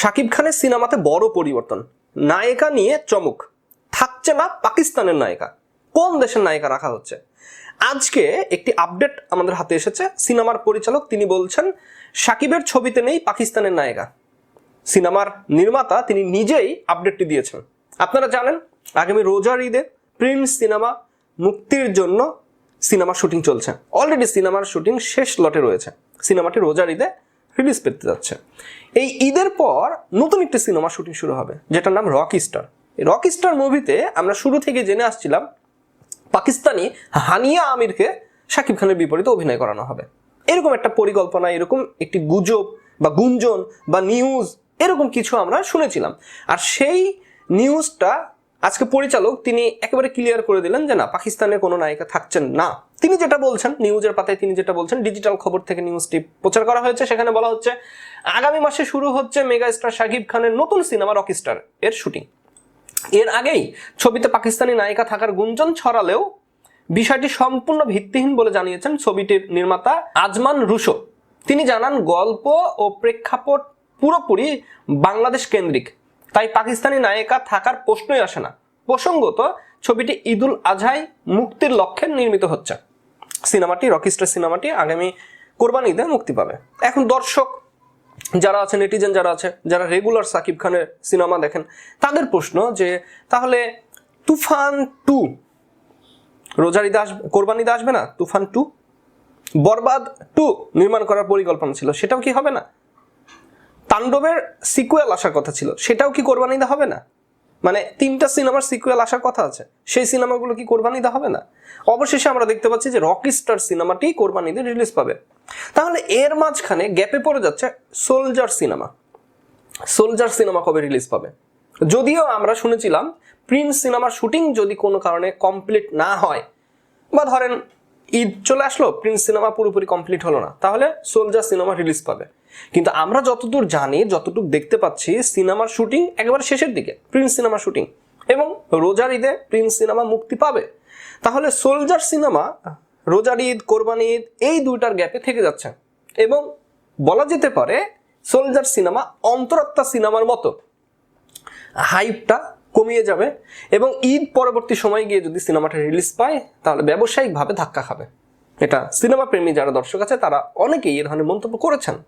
শাকিব খানের সিনেমাতে বড় পরিবর্তন, নায়িকা নিয়ে চমক, থাকছে না পাকিস্তানের নায়িকা, কোন দেশের নায়িকা রাখা হচ্ছে। আজকে একটি আপডেট আমাদের হাতে এসেছে। সিনেমার পরিচালক তিনি বলছেন শাকিবের ছবিতে নেই পাকিস্তানের নায়িকা। সিনেমার নির্মাতা তিনি নিজেই আপডেটটি দিয়েছেন। আপনারা জানেন আগামী রোজার ঈদে প্রিন্স সিনেমা মুক্তির জন্য সিনেমা শুটিং চলছে। অলরেডি সিনেমার শুটিং শেষ লটে রয়েছে। সিনেমাটি রোজার ঈদে রিলিজ পেতে যাচ্ছে। এই ঈদের পর নতুন একটি সিনেমা শুটিং শুরু হবে, যেটার নাম রকিস্টার। এই রকিস্টার মুভিতে আমরা শুরু থেকে জেনে আসছিলাম পাকিস্তানি হানিয়া আমিরকে শাকিব খানের বিপরীতে অভিনয় করানো হবে। এরকম একটা পরিকল্পনা, এরকম একটি গুজব বা গুঞ্জন বা নিউজ, এরকম কিছু আমরা শুনেছিলাম। আর সেই নিউজটা আজকে পরিচালক তিনি একেবারে ক্লিয়ার করে দিলেন যে না, পাকিস্তানের কোনো নায়িকা থাকছেন না। তিনি যেটা বলছেন নিউজের পাতায়, তিনি যেটা বলছেন, ডিজিটাল খবর থেকে নিউজটি প্রচার করা হয়েছে। সেখানে বলা হচ্ছে আগামী মাসে শুরু হচ্ছে মেগা স্টার শাকিব খানের নতুন সিনেমা রকিস্টার এর শুটিং। এর আগেই ছবিতে পাকিস্তানি নায়িকা থাকার গুঞ্জন ছড়ালেও বিষয়টি সম্পূর্ণ ভিত্তিহীন বলে জানিয়েছেন ছবিটির নির্মাতা আজমান রুশো। তিনি জানান গল্প ও প্রেক্ষাপট পুরোপুরি বাংলাদেশ কেন্দ্রিক, তাই পাকিস্তানি নায়িকা থাকার প্রশ্নই আসে না। প্রসঙ্গত ছবিটি ঈদুল আজহায় মুক্তির লক্ষ্যে নির্মিত হচ্ছে। সিনেমাটি রকিস্টার সিনেমাটি আগামী কোরবানি ঈদে মুক্তি পাবে। এখন দর্শক যারা আছে, নেটিজেন যারা আছে, যারা রেগুলার সাকিব খানের সিনেমা দেখেন, তাদের প্রশ্ন যে তাহলে তুফান 2 রোজার ঈদে আসবে, কোরবানি ঈদে আসবে না? তুফান 2, বরবাদ 2 নির্মাণ করার পরিকল্পনা ছিল, সেটাও কি হবে না? তাণ্ডবের সিকুয়েল আসার কথা ছিল, সেটাও কি কোরবানি ঈদে হবে না? মানে 3টা সিনেমার সিকুয়েল আসার কথা আছে, সেই সিনেমাগুলো কি কোরবানি ঈদে হবে না? অবশেষে আমরা দেখতে পাচ্ছি যে রকিস্টার সিনেমাটি কোরবানি ঈদে রিলিজ পাবে। তাহলে এর মাঝখানে গ্যাপে পড়ে যাচ্ছে সোলজার সিনেমা। সোলজার সিনেমা কবে রিলিজ পাবে? যদিও আমরা শুনেছিলাম প্রিন্স সিনেমার শুটিং যদি কোনো কারণে কমপ্লিট না হয়, বা ধরেন ঈদ চলে আসলো, প্রিন্স সিনেমা পুরোপুরি কমপ্লিট হলো না, তাহলে সোলজার সিনেমা রিলিজ পাবে। কিন্তু আমরা যতদূর জানি, যতটুকু দেখতে পাচ্ছি, সিনেমার শুটিং একেবারে শেষের দিকে, প্রিন্স সিনেমার শুটিং, এবং রোজার ঈদে প্রিন্স সিনেমা মুক্তি পাবে। তাহলে সোলজার সিনেমা রোজার ঈদ, কোরবানি ঈদ এই দুইটার গ্যাপে থেকে যাচ্ছে, এবং বলা যেতে পারে সোলজার সিনেমা অন্তরাত্মা সিনেমার মতো হাইপটা কমিয়ে যাবে, এবং ঈদ পরবর্তী সময় গিয়ে যদি সিনেমাটা রিলিজ পায় তাহলে ব্যবসায়িকভাবে ধাক্কা খাবে। এটা সিনেমা প্রেমী যারা দর্শক আছে তারা অনেকেই এ ধরনের মন্তব্য করেছেন।